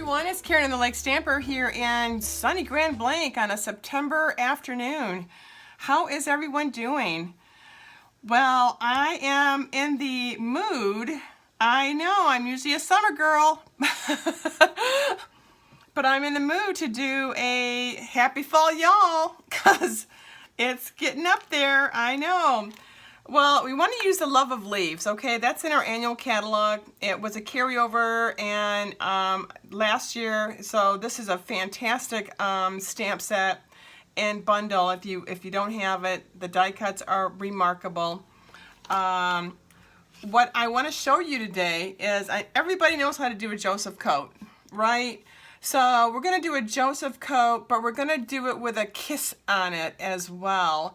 everyone, it's Karen and the Lake Stamper here in sunny Grand Blanc on a September afternoon. How is everyone doing? Well, I am in the mood. I know, I'm usually a summer girl. But I'm in the mood to do a happy fall y'all because it's getting up there. I know. Well, we want to use the Love of Leaves, okay? That's in our annual catalog. It was a carryover and last year, so this is a fantastic stamp set and bundle. If you don't have it, the die cuts are remarkable. What I want to show you today is everybody knows how to do a Joseph coat, right? So we're going to do a Joseph coat, but we're going to do it with a kiss on it as well.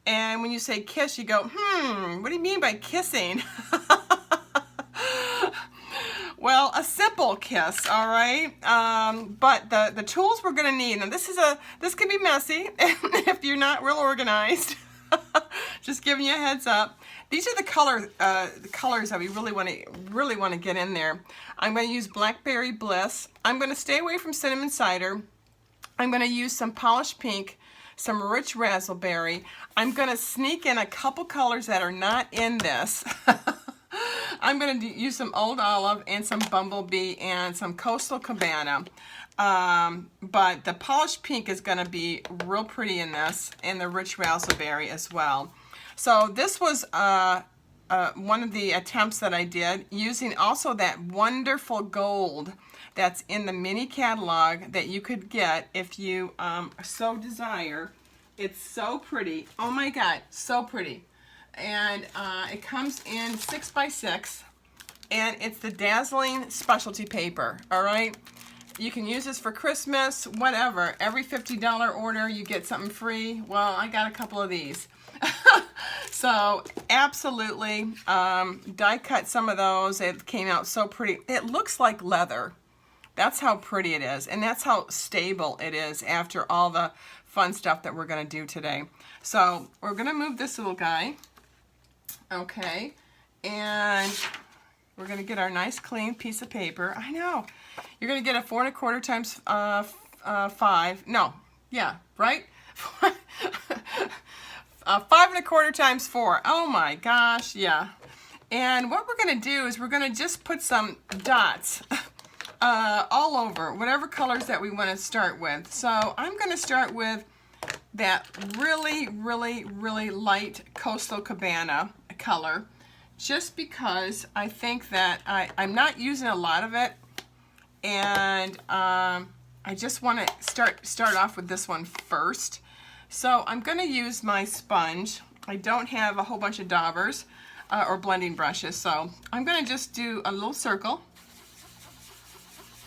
And when you say kiss, you go, what do you mean by kissing? Well, a simple kiss, all right? But the tools we're gonna need, and this can be messy if you're not real organized. Just giving you a heads up. These are the colors that we really want to get in there. I'm going to use Blackberry Bliss. I'm going to stay away from Cinnamon Cider. I'm going to use some Polished Pink, some Rich Razzleberry. I'm going to sneak in a couple colors that are not in this. I'm going to use some Old Olive and some Bumblebee and some Coastal Cabana. But the Polished Pink is going to be real pretty in this, and the Rich Razzleberry as well. So this was one of the attempts that I did, using also that wonderful gold that's in the mini catalog that you could get if you so desire. It's so pretty. Oh my God, so pretty. And it comes in 6x6, and it's the Dazzling Specialty Paper, all right? You can use this for Christmas, whatever. Every $50 order, you get something free. Well, I got a couple of these. So, absolutely, die cut some of those. It came out so pretty. It looks like leather. That's how pretty it is, and that's how stable it is after all the fun stuff that we're going to do today. So, we're going to move this little guy. Okay, and we're going to get our nice clean piece of paper. I know. You're going to get a 4 1/4 times 5. No, yeah, right? 5 1/4 times 4. Oh my gosh, yeah. And what we're going to do is we're going to just put some dots all over, whatever colors that we want to start with. So I'm going to start with that really, really, really light Coastal Cabana color, just because I think that I'm not using a lot of it, and I just want to start off with this one first. So I'm going to use my sponge. I don't have a whole bunch of daubers or blending brushes, so I'm going to just do a little circle.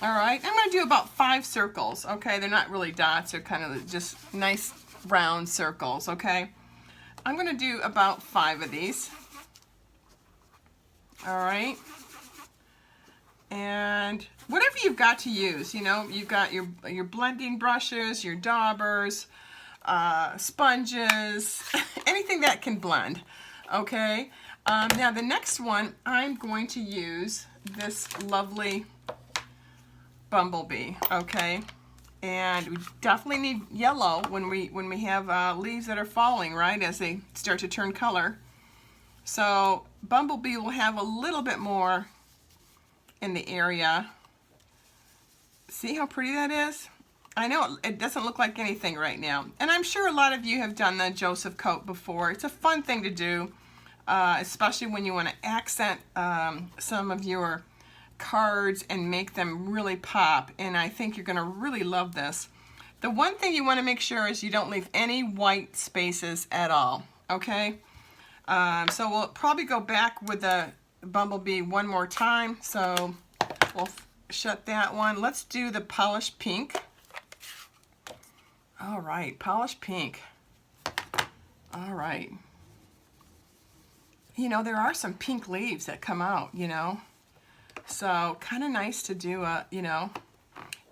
All right, I'm going to do about 5 circles, okay? They're not really dots, they're kind of just nice round circles, okay? I'm going to do about 5 of these. All right. And whatever you've got to use, you know, you've got your blending brushes, your daubers, sponges, anything that can blend, okay? Now the next one, I'm going to use this lovely Bumblebee, okay? And we definitely need yellow when we have leaves that are falling, right, as they start to turn color. So Bumblebee will have a little bit more in the area. See how pretty that is? I know it doesn't look like anything right now. And I'm sure a lot of you have done the Joseph coat before. It's a fun thing to do, especially when you want to accent some of your cards and make them really pop. And I think you're going to really love this. The one thing you want to make sure is you don't leave any white spaces at all, okay? So we'll probably go back with the Bumblebee one more time. So we'll shut that one. Let's do the Polished Pink. All right, Polished Pink. All right. You know, there are some pink leaves that come out, you know. So kind of nice to do a, you know.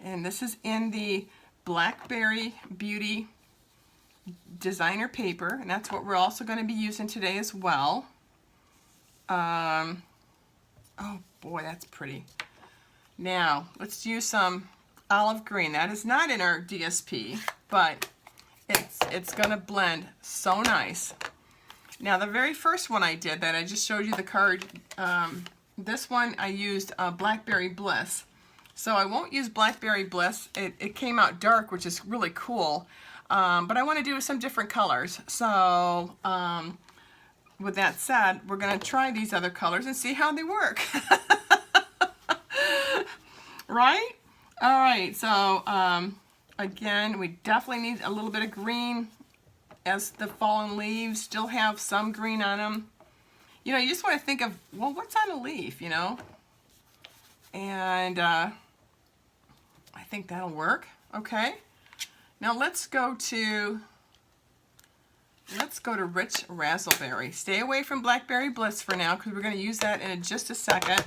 And this is in the Blackberry Beauty designer paper, and that's what we're also going to be using today as well. Oh boy, that's pretty. Now let's use some olive green. That is not in our DSP, but it's going to blend so nice. Now the very first one I did that I just showed you the card, this one I used Blackberry Bliss. So I won't use Blackberry Bliss. It came out dark, which is really cool. But I want to do some different colors. So with that said, we're going to try these other colors and see how they work. Right? All right, so again, we definitely need a little bit of green, as the fallen leaves still have some green on them. You know, you just want to think of, well, what's on a leaf, you know? And I think that'll work. Okay. Now let's go to Rich Razzleberry. Stay away from Blackberry Bliss for now, because we're going to use that in just a second.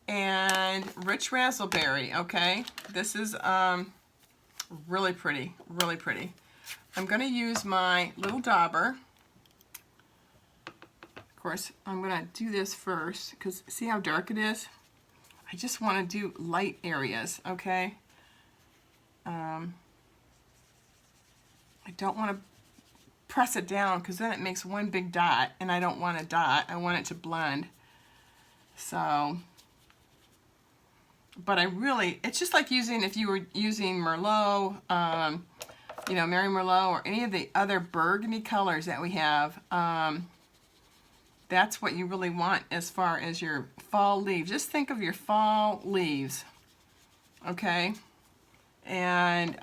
And Rich Razzleberry, okay? This is really pretty, really pretty. I'm going to use my little dauber. Of course, I'm going to do this first, because see how dark it is? I just want to do light areas, okay? I don't want to press it down, because then it makes one big dot, and I don't want a dot. I want it to blend. So, but I really, it's just like using, if you were using Merlot, you know, Mary Merlot, or any of the other burgundy colors that we have. That's what you really want as far as your fall leaves. Just think of your fall leaves, okay? And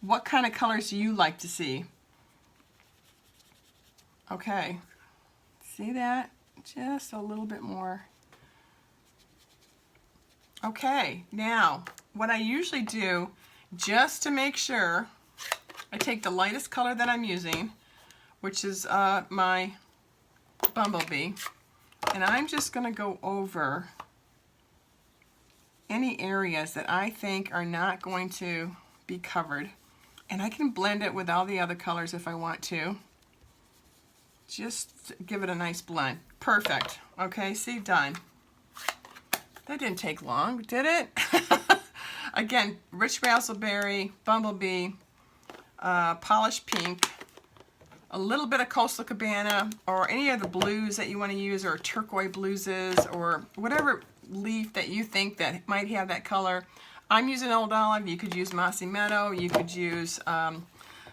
what kind of colors do you like to see? Okay, see that? Just a little bit more. Okay, now what I usually do, just to make sure, I take the lightest color that I'm using, which is my Bumblebee, and I'm just going to go over any areas that I think are not going to be covered, and I can blend it with all the other colors if I want to. Just give it a nice blend. Perfect. Okay, see, done. That didn't take long, did it? Again, Rich Razzleberry, Bumblebee, Polished Pink, a little bit of Coastal Cabana, or any of the blues that you want to use, or turquoise blueses, or whatever leaf that you think that might have that color. I'm using Old Olive. You could use Mossy Meadow. You could use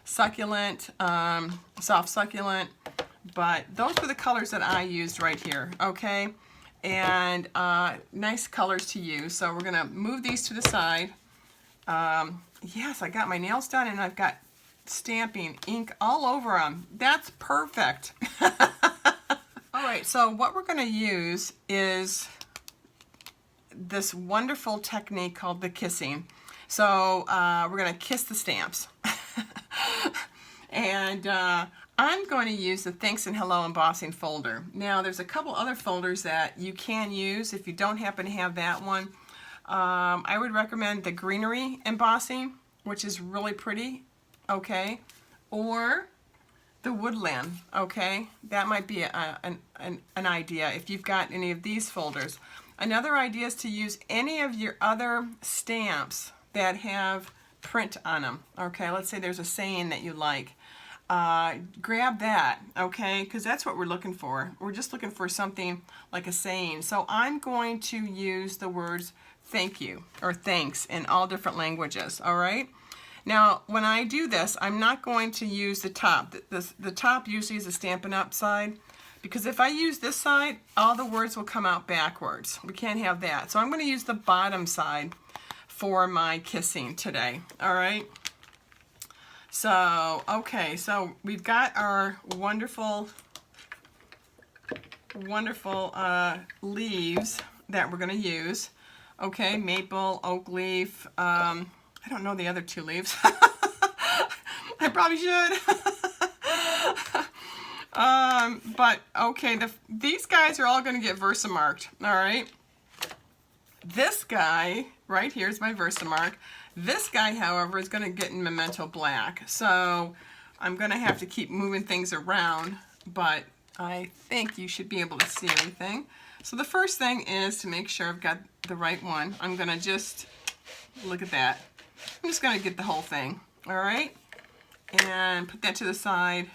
Succulent, Soft Succulent. But those were the colors that I used right here, okay? And nice colors to use. So we're going to move these to the side. Yes, I got my nails done, and I've got stamping ink all over them. That's perfect. All right, so what we're going to use is this wonderful technique called the kissing. So we're going to kiss the stamps. And I'm going to use the Thanks and Hello embossing folder. Now there's a couple other folders that you can use if you don't happen to have that one. I would recommend the Greenery embossing, which is really pretty, okay, or the Woodland, okay. That might be an idea if you've got any of these folders. Another idea is to use any of your other stamps that have print on them, okay. Let's say there's a saying that you like. Grab that, okay, because that's what we're looking for. We're just looking for something like a saying. So I'm going to use the words thank you or thanks in all different languages, all right? Now, when I do this, I'm not going to use the top. The top usually is the Stampin' Up! Side, because if I use this side, all the words will come out backwards. We can't have that. So I'm going to use the bottom side for my kissing today, all right? So, okay, so we've got our wonderful, wonderful leaves that we're going to use. Okay, maple, oak leaf. I don't know the other two leaves. I probably should. But, okay, these guys are all going to get Versamarked, all right? This guy right here is my Versamark. This guy, however, is going to get in Memento Black. So I'm going to have to keep moving things around, but I think you should be able to see everything. So the first thing is to make sure I've got the right one. I'm going to just Look at that. I'm just going to get the whole thing. All right. And put that to the side.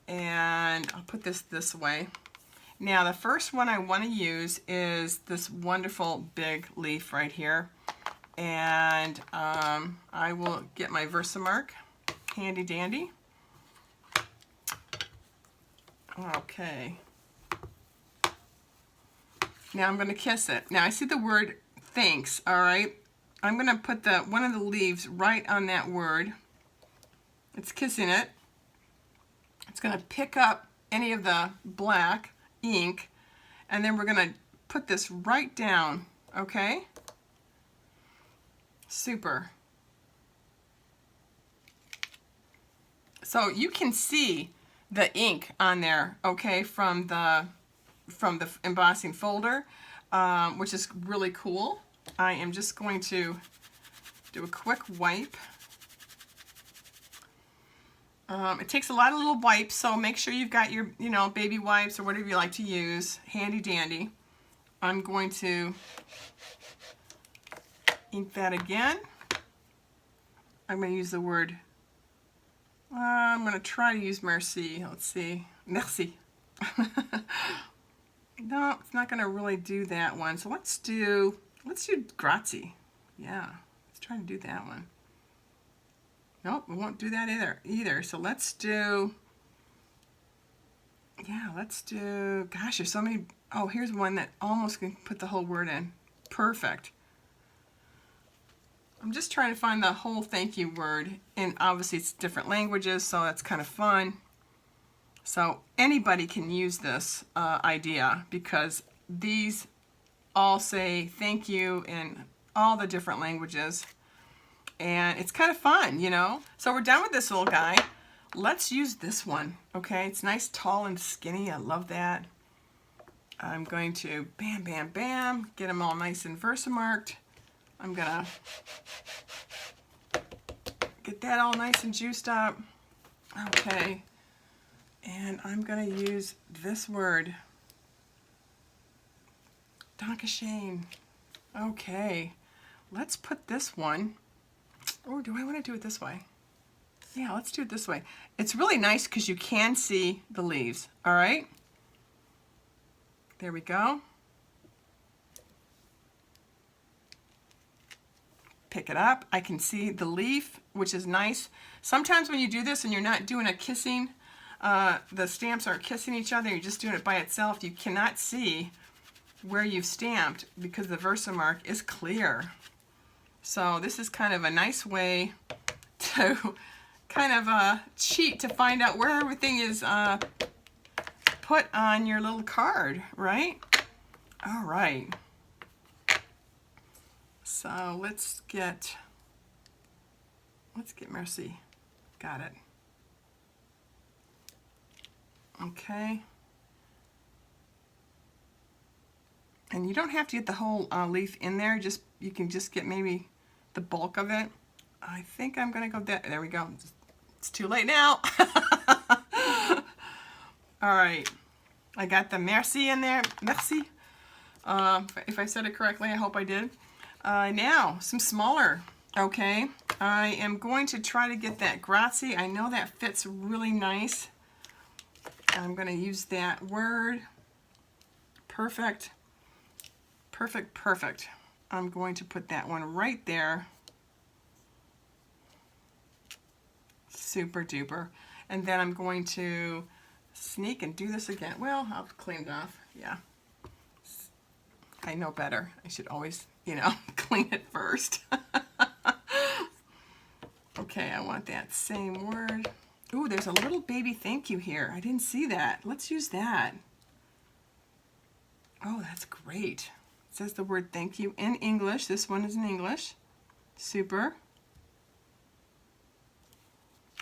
And I'll put this way. Now the first one I want to use is this wonderful big leaf right here. And I will get my Versamark, handy dandy. Okay. Now I'm going to kiss it. Now I see the word thanks, all right? I'm going to put one of the leaves right on that word. It's kissing it. It's going to pick up any of the black ink, and then we're going to put this right down, okay? Super. So you can see the ink on there, okay, from the embossing folder, which is really cool. I am just going to do a quick wipe. It takes a lot of little wipes, so make sure you've got your, baby wipes or whatever you like to use, handy dandy. I'm going to ink that again. I'm going to use the word, I'm going to try to use merci. Let's see, merci. No, it's not going to really do that one. So let's do grazie. Yeah, let's try to do that one. Nope, we won't do that either. So let's do, gosh, there's so many. Oh, here's one that almost can put the whole word in. Perfect. I'm just trying to find the whole thank you word, and obviously it's different languages, so that's kind of fun. So anybody can use this idea, because these all say thank you in all the different languages. And it's kind of fun, So we're done with this little guy. Let's use this one, okay? It's nice, tall, and skinny. I love that. I'm going to bam, bam, bam, get them all nice and Versamarked. I'm going to get that all nice and juiced up. Okay. And I'm going to use this word. Dankeschön. Okay. Let's put this one. Or do I want to do it this way? Yeah, let's do it this way. It's really nice because you can see the leaves, all right? There we go. Pick it up. I can see the leaf, which is nice. Sometimes when you do this and you're not doing a kissing, the stamps aren't kissing each other, you're just doing it by itself, you cannot see where you've stamped because the Versamark is clear. So this is kind of a nice way to kind of cheat to find out where everything is put on your little card, right? All right. So let's get merci. Got it. Okay. And you don't have to get the whole leaf in there. You can just get maybe the bulk of it. I think I'm gonna go there we go. It's too late now. All right, I got the merci in there. Merci. If I said it correctly, I hope I did. Now, some smaller. Okay, I am going to try to get that grazie. I know that fits really nice. I'm gonna use that word. Perfect. Perfect, perfect. I'm going to put that one right there. Super duper. And then I'm going to sneak and do this again. Well, I'll clean it off. Yeah. I know better. I should always, clean it first. Okay, I want that same word. Ooh, there's a little baby thank you here. I didn't see that. Let's use that. Oh, that's great. It says the word thank you in English. This one is in English. Super.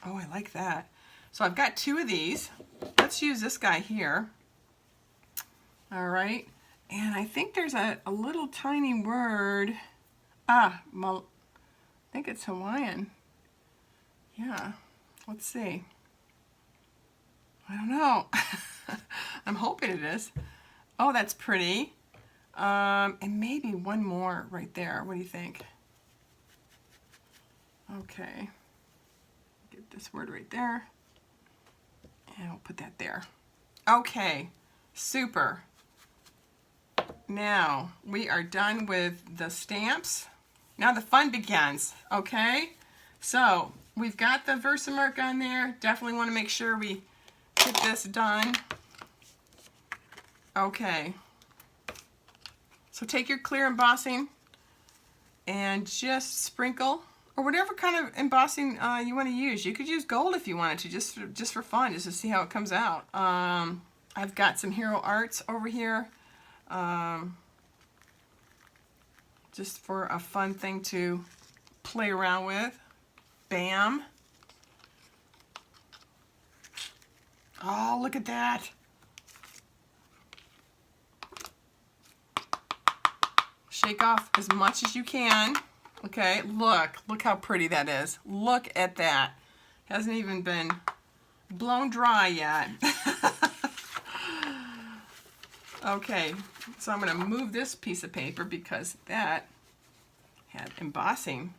Oh, I like that. So I've got two of these. Let's use this guy here. All right. And I think there's a little tiny word. I think it's Hawaiian. Yeah. Let's see. I don't know. I'm hoping it is. Oh, that's pretty. And maybe one more right there. What do you think? Okay, get this word right there, and I'll put that there. Okay, super. Now we are done with the stamps. Now the fun begins, okay? So we've got the Versamark on there. Definitely want to make sure we get this done. Okay. So take your clear embossing and just sprinkle, or whatever kind of embossing you want to use. You could use gold if you wanted to, just for fun, just to see how it comes out. I've got some Hero Arts over here. Just for a fun thing to play around with. Bam. Oh, look at that. Shake off as much as you can. Okay, look how pretty that is. Look at that. Hasn't even been blown dry yet. Okay, so I'm going to move this piece of paper because that had embossing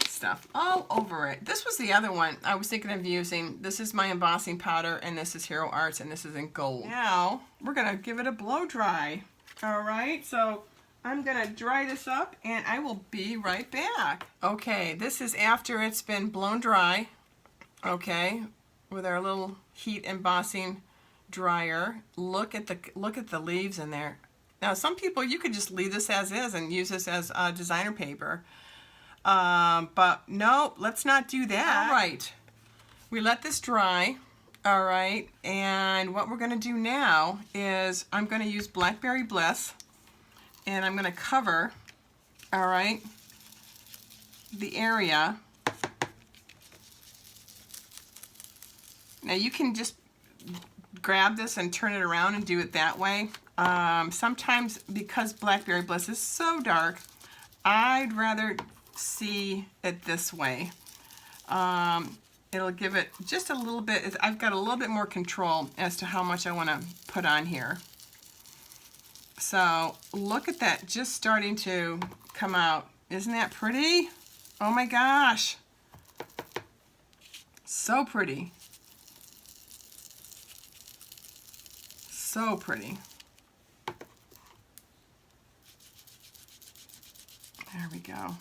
stuff all over it. This was the other one I was thinking of using. This is my embossing powder, and this is Hero Arts, and this is in gold. Now, we're going to give it a blow dry. All right, so I'm going to dry this up, and I will be right back. Okay, this is after it's been blown dry, okay, with our little heat embossing dryer. Look at the leaves in there. Now some people, you could just leave this as is and use this as designer paper, but no, let's not do that. All right, we let this dry. All right, and what we're going to do now is I'm going to use Blackberry Bliss, and I'm going to cover, all right, the area. Now you can just grab this and turn it around and do it that way. Sometimes, because Blackberry Bliss is so dark, I'd rather see it this way. It'll give it just a little bit, I've got a little bit more control as to how much I want to put on here. So look at that, just starting to come out. Isn't that pretty? Oh my gosh. So pretty. So pretty. There we go.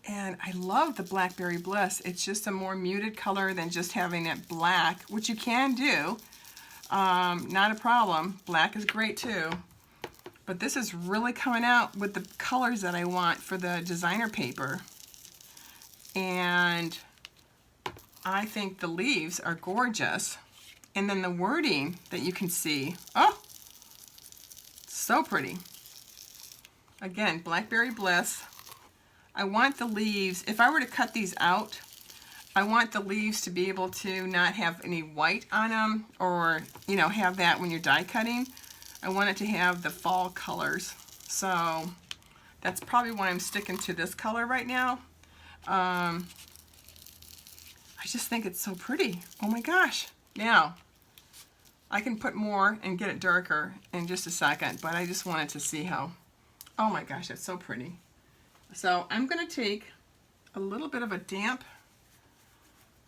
And I love the Blackberry Bliss. It's just a more muted color than just having it black, which you can do. Not a problem. Black is great too. But this is really coming out with the colors that I want for the designer paper. And I think the leaves are gorgeous. And then the wording that you can see, oh, so pretty. Again, Blackberry Bliss. I want the leaves, if I were to cut these out, I want the leaves to be able to not have any white on them, or, you know, have that when you're die cutting. I want it to have the fall colors. So that's probably why I'm sticking to this color right now. I just think it's so pretty. Oh my gosh. Now, I can put more and get it darker in just a second, but I just wanted to see how, oh my gosh, that's so pretty. So I'm going to take a little bit of a damp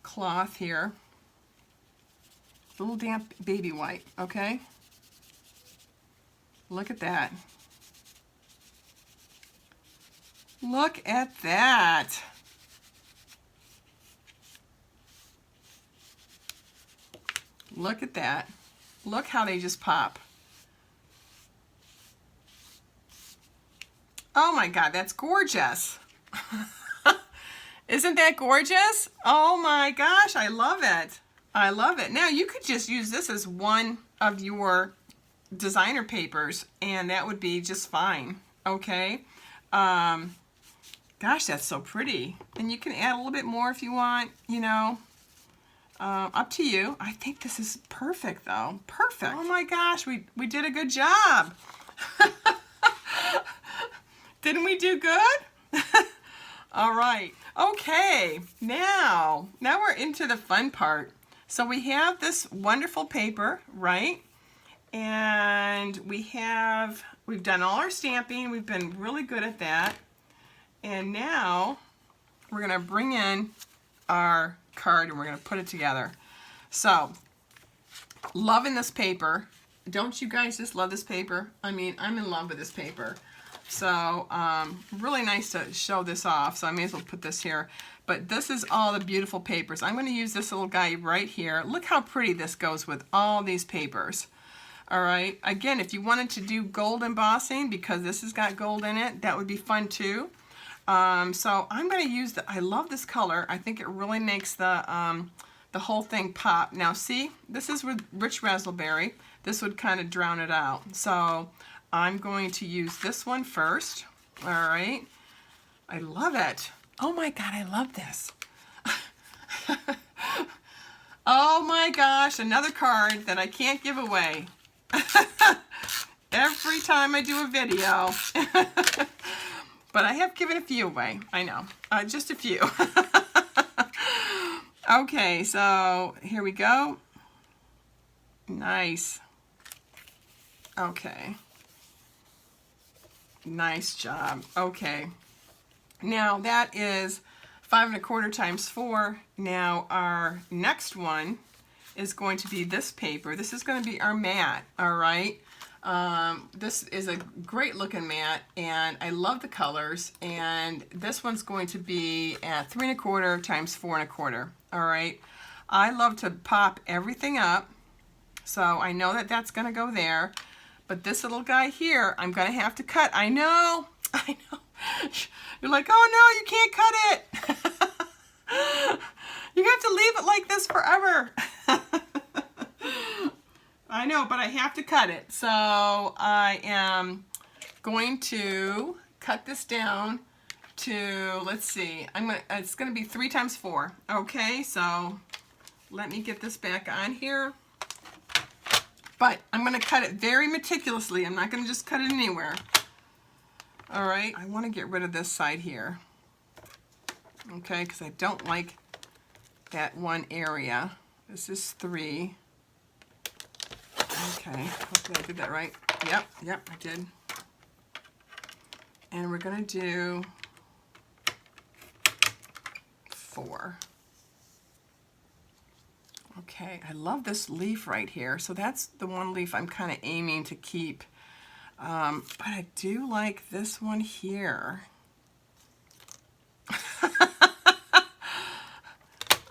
cloth here, a little damp baby white, okay? Look at that. Look at that. Look at that. Look how they just pop. Oh my God, that's gorgeous. Isn't that gorgeous? Oh my gosh, I love it. I love it. Now you could just use this as one of your designer papers and that would be just fine, okay? Gosh, that's so pretty. And you can add a little bit more if you want, you know. Up to you. I think this is perfect though. Perfect. Oh my gosh, we did a good job. Didn't we do good? All right. Okay. Now we're into the fun part. So we have this wonderful paper, right? And we have we've done all our stamping. We've been really good at that. And now we're going to bring in our card and we're going to put it together. So, loving this paper. Don't you guys just love this paper? I mean, I'm in love with this paper. So, really nice to show this off. So I may as well put this here. But this is all the beautiful papers. I'm going to use this little guy right here. Look how pretty this goes with all these papers. All right. Again, if you wanted to do gold embossing, because this has got gold in it, that would be fun too. So I'm going to use I love this color. I think it really makes the whole thing pop. Now see, this is with Rich Razzleberry. This would kind of drown it out. So I'm going to use this one first. All right. I love it. Oh my God, I love this. Oh my gosh, another card that I can't give away. Every time I do a video. But I have given a few away. I know. Just a few. Okay, so here we go. Nice. Okay. Nice job. Okay. Now that is 5 1/4 times 4. Now our next one is going to be this paper. This is going to be our mat, all right? This is a great looking mat and I love the colors, and this one's going to be at 3 1/4 times 4 1/4, all right? I love to pop everything up, so I know that that's going to go there, but this little guy here, I'm going to have to cut. I know. You're like, oh no, you can't cut it. You have to leave it like this forever. I know, but I have to cut it. So I am going to cut this down to, let's see, it's going to be 3 times 4. Okay, so let me get this back on here. But I'm going to cut it very meticulously. I'm not going to just cut it anywhere. All right, I want to get rid of this side here. Okay, because I don't like that one area. This is 3. Okay, hopefully I did that right. Yep, I did. And we're going to do 4. Okay, I love this leaf right here. So that's the one leaf I'm kind of aiming to keep. But I do like this one here.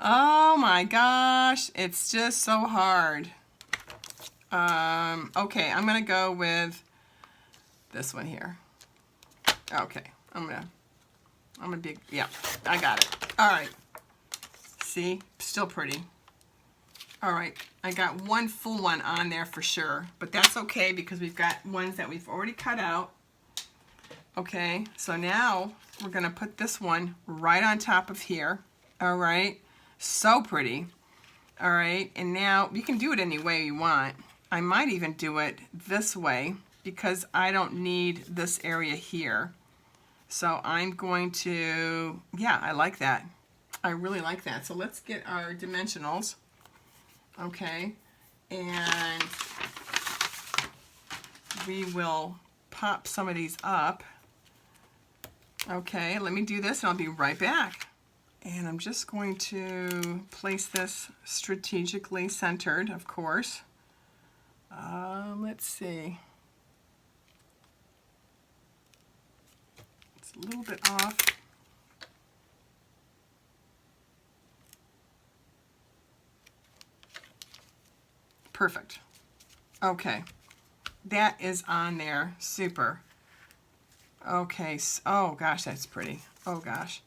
Oh my gosh, it's just so hard. Okay, I'm gonna go with this one here. Okay, I'm gonna be, yeah, I got it. All right, see, still pretty. All right, I got one full one on there for sure, but that's okay because we've got ones that we've already cut out. Okay, so now we're gonna put this one right on top of here. All right, so pretty. All right, and now you can do it any way you want. I might even do it this way because I don't need this area here. So I'm going to, yeah, I like that. I really like that. So let's get our dimensionals. Okay, and we will pop some of these up. Okay, let me do this and I'll be right back. And I'm just going to place this strategically centered, of course. Let's see. It's a little bit off. Perfect. Okay, that is on there. Super. Okay, so, oh gosh, that's pretty. Oh gosh.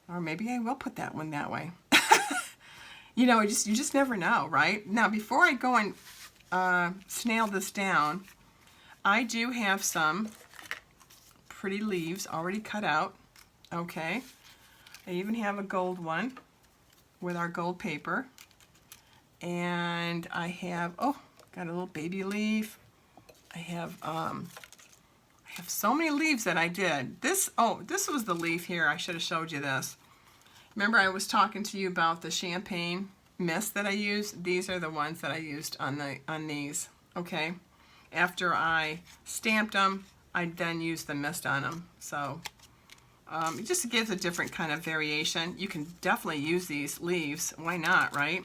Or maybe I will put that one that way. You know, you just never know, right? Now, before I go and snail this down, I do have some pretty leaves already cut out. Okay. I even have a gold one with our gold paper. And I have, oh, got a little baby leaf. I have so many leaves that I did. This was the leaf here. I should have showed you this. Remember I was talking to you about the champagne mist that I used? These are the ones that I used on these. Okay. after I stamped them, I then used the mist on them. So it just gives a different kind of variation. You can definitely use these leaves. Why not, right?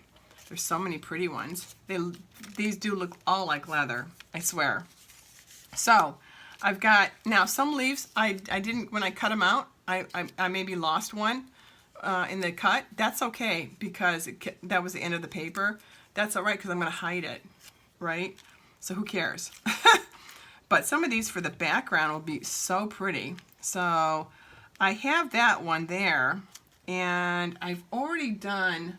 There's so many pretty ones. These do look all like leather, I swear. So I've got, now some leaves, I didn't, when I cut them out, I maybe lost one in the cut. That's okay, because that was the end of the paper. That's all right, because I'm going to hide it, right? So who cares? But some of these for the background will be so pretty. So I have that one there, and I've already done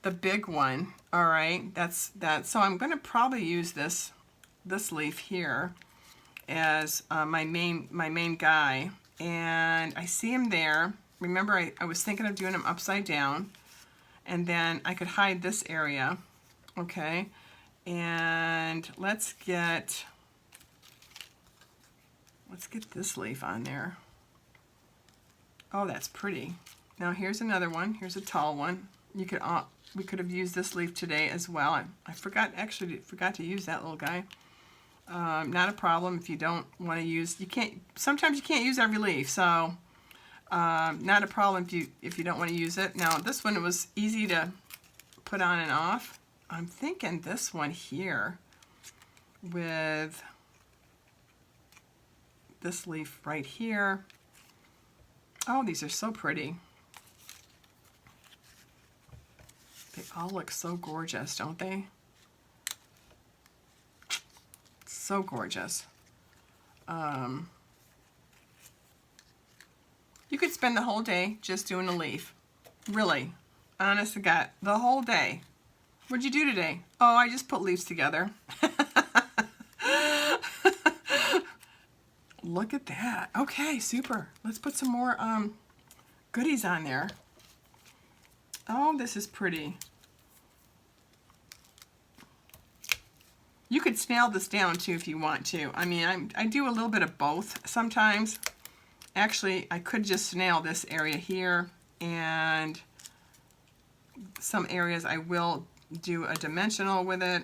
the big one. All right, that's that. So I'm going to probably use this leaf here as my main guy, and I see him there. Remember, I was thinking of doing him upside down, and then I could hide this area. Okay, and let's get this leaf on there. Oh, that's pretty. Now here's another one. Here's a tall one. You could we could have used this leaf today as well. I forgot to use that little guy. Not a problem if you don't want to use. Sometimes you can't use every leaf, so not a problem if you don't want to use it. Now this one, it was easy to put on and off. I'm thinking this one here with this leaf right here. Oh, these are so pretty. They all look so gorgeous, don't they? So gorgeous. You could spend the whole day just doing a leaf. Really. Honest to God, the whole day. What'd you do today? Oh, I just put leaves together. Look at that. Okay, super. Let's put some more goodies on there. Oh, this is pretty. You could snail this down too if you want to. I mean, I do a little bit of both sometimes. Actually, I could just snail this area here, and some areas I will do a dimensional with it.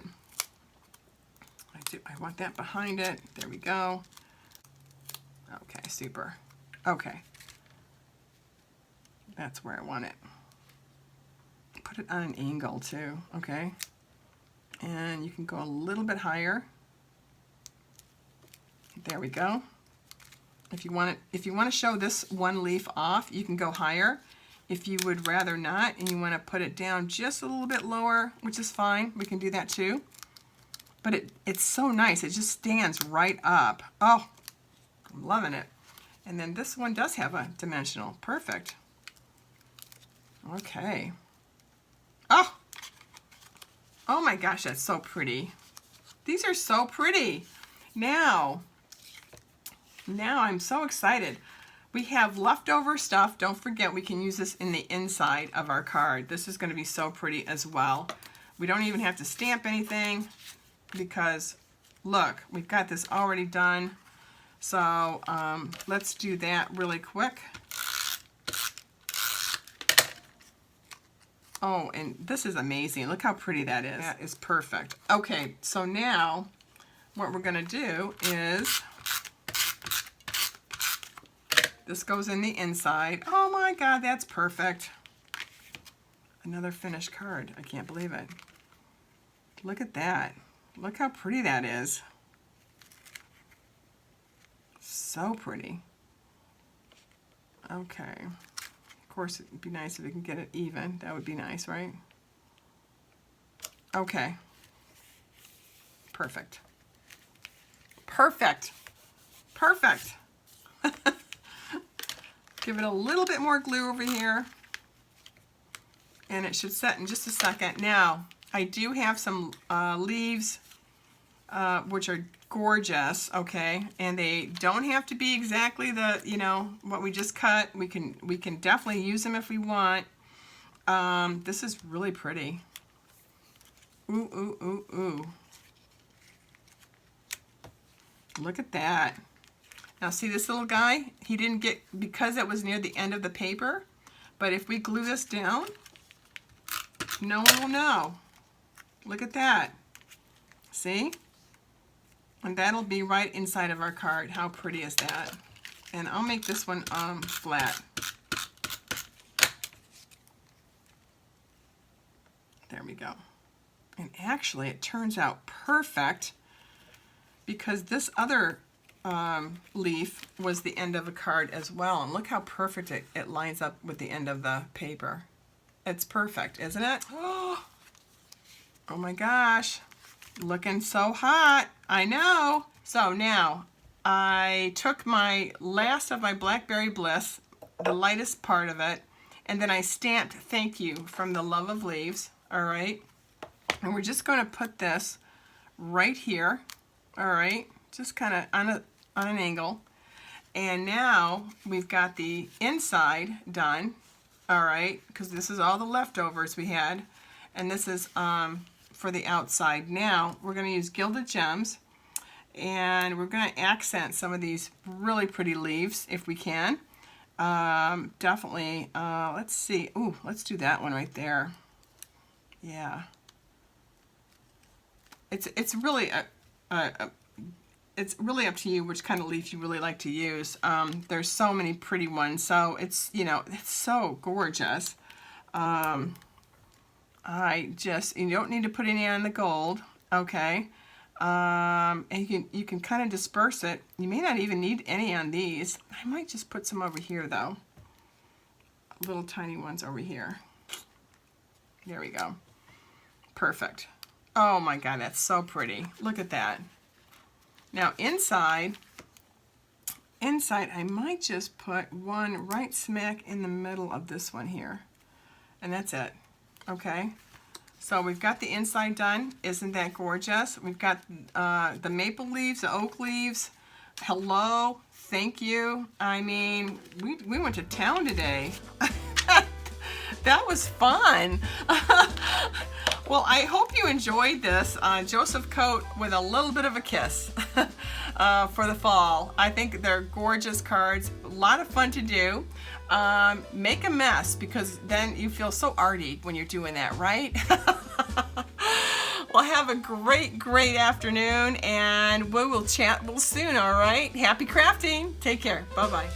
I want that behind it. There we go. Okay, super. Okay. That's where I want it. Put it on an angle too, okay? And you can go a little bit higher. There we go. If you want to show this one leaf off, you can go higher. If you would rather not and you want to put it down just a little bit lower, which is fine, we can do that too. But it's so nice. It just stands right up. Oh, I'm loving it. And then this one does have a dimensional. Perfect. Okay. Oh! Oh my gosh, that's so pretty. These are so pretty. Now I'm so excited. We have leftover stuff. Don't forget, we can use this in the inside of our card. This is going to be so pretty as well. We don't even have to stamp anything because, look, we've got this already done. So let's do that really quick. Oh, and this is amazing. Look how pretty that is. That is perfect. Okay, so now what we're going to do is, this goes in the inside. Oh my God, that's perfect. Another finished card. I can't believe it. Look at that. Look how pretty that is. So pretty. Okay. Of course, it'd be nice if we can get it even. That would be nice, right? Okay. Perfect. Perfect. Perfect. Give it a little bit more glue over here, and it should set in just a second. Now, I do have some leaves, which are gorgeous, okay, and they don't have to be exactly the, what we just cut. We can definitely use them if we want. This is really pretty. Ooh, ooh, ooh, ooh. Look at that. Now see this little guy? He didn't get, because it was near the end of the paper, but if we glue this down, no one will know. Look at that. See? And that'll be right inside of our card. How pretty is that? And I'll make this one flat. There we go. And actually it turns out perfect because this other leaf was the end of a card as well. And look how perfect it lines up with the end of the paper. It's perfect, isn't it? Oh my gosh. Looking so hot. I know. So now I took my last of my Blackberry Bliss, the lightest part of it, and then I stamped thank you from the Love of Leaves. All right. And we're just going to put this right here. All right. Just kind of on an angle. And now we've got the inside done. All right. Because this is all the leftovers we had. And this is for the outside. Now we're going to use Gilded Gems. And we're going to accent some of these really pretty leaves if we can. Definitely. Let's see. Ooh, let's do that one right there. Yeah. It's really it's really up to you which kind of leaf you really like to use. There's so many pretty ones, so it's, you know, it's so gorgeous. You don't need to put any on the gold, okay? And you can kind of disperse it. You may not even need any on these. I might just put some over here though. Little tiny ones over here. There we go. Perfect. Oh my God, that's so pretty. Look at that. Now inside I might just put one right smack in the middle of this one here. And that's it. Okay. So we've got the inside done. Isn't that gorgeous? We've got the maple leaves, the oak leaves. Hello. Thank you. I mean, we went to town today. That was fun. Well, I hope you enjoyed this Joseph Coat with a little bit of a kiss for the fall. I think they're gorgeous cards, a lot of fun to do. Make a mess because then you feel so arty when you're doing that, right? Well, have a great afternoon, and we will chat real soon, all right? Happy crafting. Take care. Bye-bye.